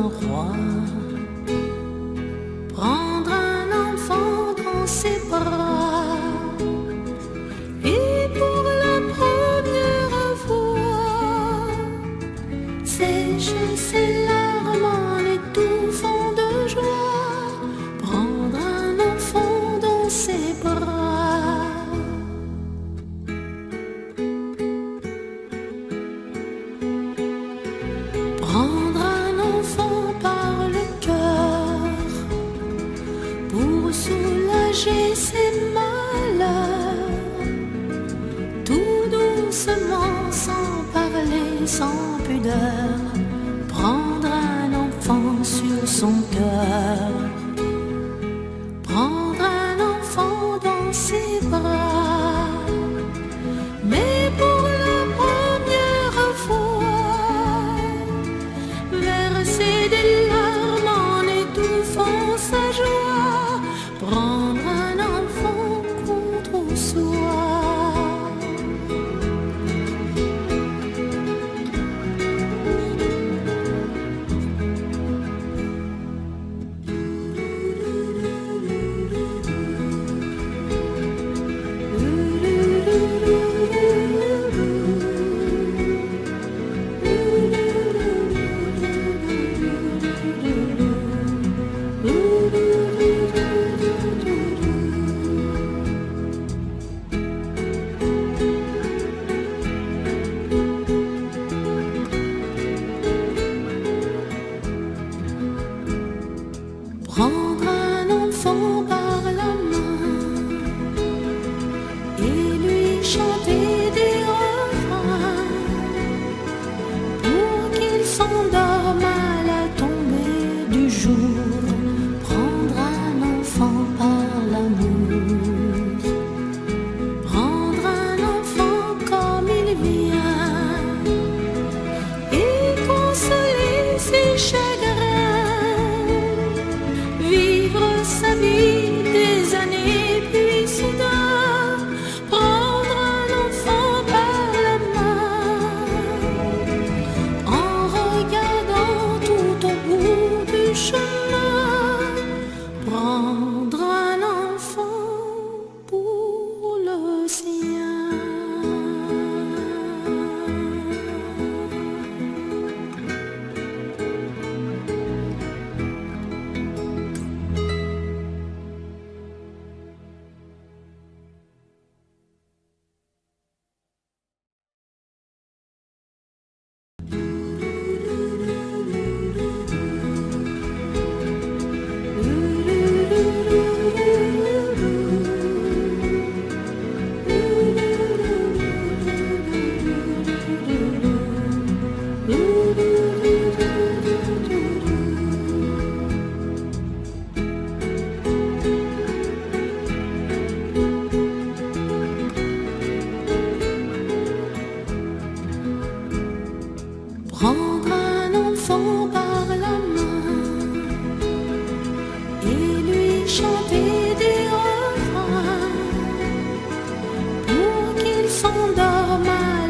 un roi. Prendre un enfant dans ses bras et pour la première fois sécher ses larmes en étouffant de joie. Prendre un enfant dans ses bras. Prendre un enfant par le cœur pour soulager ses malheurs, tout doucement, sans parler, sans pudeur. Prendre un enfant sur son cœur. Prendre un enfant dans ses bras. Mais pour la première fois, verser des larmes en étouffant sa joie. Prendre un enfant contre soi. Prendre un enfant par la main et lui chanter des refrains pour qu'il s'endorme à la tombée du jour. Prendre un enfant par l'amour. Prendre un enfant comme il vient et consoler ses chagrins. Vivre sa vie des années, puis soudain prendre un enfant par la main en regardant tout au bout du chemin. Prendre un enfant pour le sien. Prendre un enfant par la main et lui chanter des refrains pour qu'il s'endorme à